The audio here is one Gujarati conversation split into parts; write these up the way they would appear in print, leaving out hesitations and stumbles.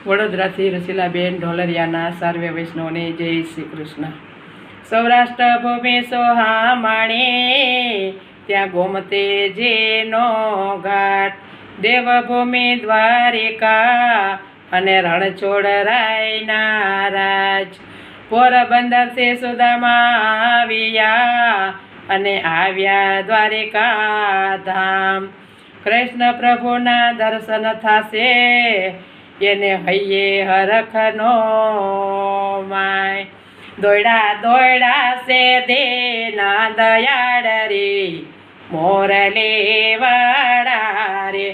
વડોદરાથી રસીલાબેન ઢોલરિયાના સર્વે વૈષ્ણવને જય શ્રી કૃષ્ણ। સૌરાષ્ટ્ર ભૂમિ સોહામણી, ત્યાં ગોમતેજીનો ઘાટ, દેવભૂમિ દ્વારિકા અને રણછોડરાયના રાજ। પોરબંદરથી સુદામા આવ્યા અને આવ્યા દ્વારિકા ધામ। કૃષ્ણ પ્રભુના દર્શન થાશે, એને હૈયે હરખનો માય। દોયડા દોયડા સે દેના દયાળ રે, મોરલી વાળા રે।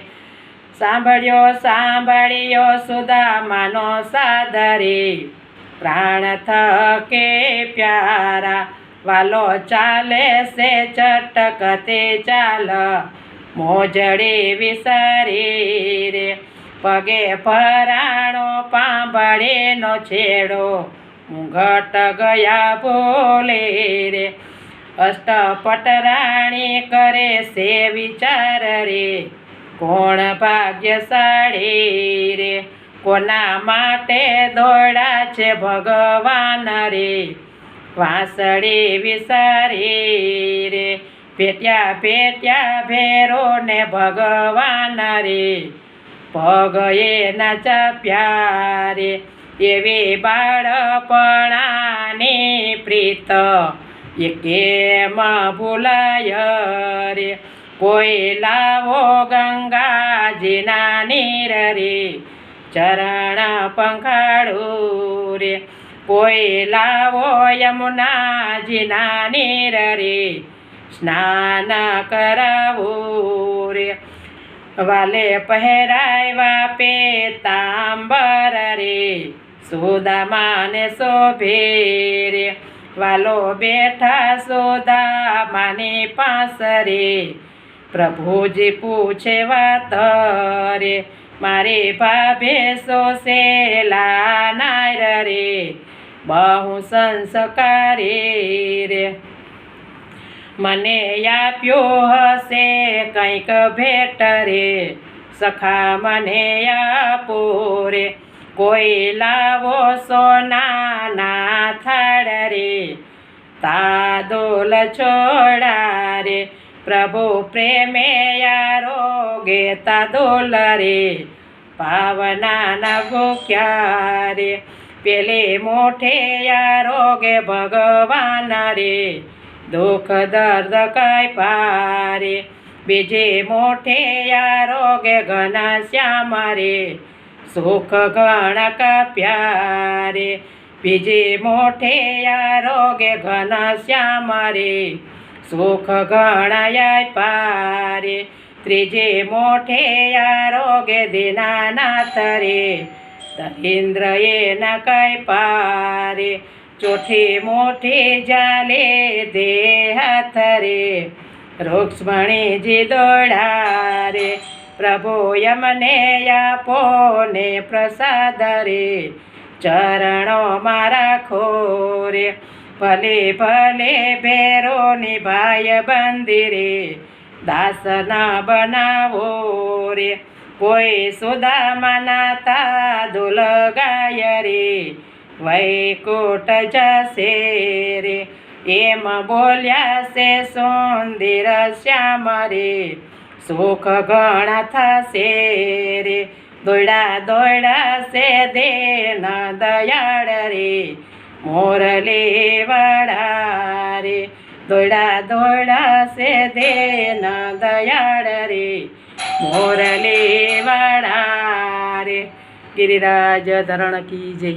સાંભળ્યો સાંભળ્યો સુદામાનો સાદ રે, પ્રાણ થકે પ્યારા। વાલો ચાલે સે ચટકતે ચાલ, મોજડી વિસારી રે। પગે પરાણો પાંભળીનો છેડો, ઘટ ગયા બોલે રે। અષ્ટપટ રાણી કરે છે વિચાર રે, કોણ ભાગ્યશાળી રે। કોના માટે દોડા છે ભગવાન રે, વાંસળી વિસારી રે। ભેટ્યા ભેટ્યા ભેરો ને ભગવાન રે, પગ એના ચાપ્યા રે। એવી બાળપણાની પ્રીત એ કેમ ભૂલાય રે। કોઈ લાવો ગંગાજીના નીર રે, ચરણ પંખાળું રે। કોઈ લાવો યમુનાજીના નીર રે, સ્નાન કરાવું રે। વાલે પહેરાવ્યા પીતાંબર રે, સુદામાને શોભે રે। વાલો બેઠા સુદામાની પાસ રે, પ્રભુજી પૂછે વાત રે। મારી ભાભે સોસેલા નાર રે, બહુ સંસ્કારી રે। મને આપ્યો હશે કંઈક ભેટ રે, સખા મને આપો રે। કોઈ લાવો સોનાના થાળ રે, તાદોલ છોડા રે। પ્રભુ પ્રેમે આરોગે તાદોલ રે, પાવનાના ભૂખ્યા રે। પેલે મોઠે આરોગે ભગવાન રે, દુઃખ દર્દ કાપ્યા રે। બીજે મોઠે આરોગે ઘનશ્યામ રે, સુખ ઘણ કાપ્યા રે। બીજે મોઠે આરોગે ઘનશ્યામ રે, સુખ ઘણ આપ્યા રે। ત્રીજે મોઠે આરોગે દીનાનાથ રે, દરિન્દ્ર એના કાપ્યા રે। ચોથી મોઠી જાલે દે હાથ રે, રૂક્ષ્મણીજી દોડા રે। પ્રભુ યમને આપો ને પ્રસાદ રે, ચરણોમાં રાખો રે। ભલે ભલે ભેરો નિભાય બંદી રે, દાસ ના બનાવો રે। કોઈ સુદામાના તાદુલ ગાય રે, વૈકુંઠ જશે રે। એમ બોલ્યા છે સુંદર શ્યામ રે, સુખ ઘણા થશે રે। દોયડા દોયડા છે દેન દયાળ રે, મોરલી વાળા રે। દોયડા દોયડા છે દેન દયાળ રે, મોરલી વાળા રે। ગિરિરાજ ધરણ કી જય।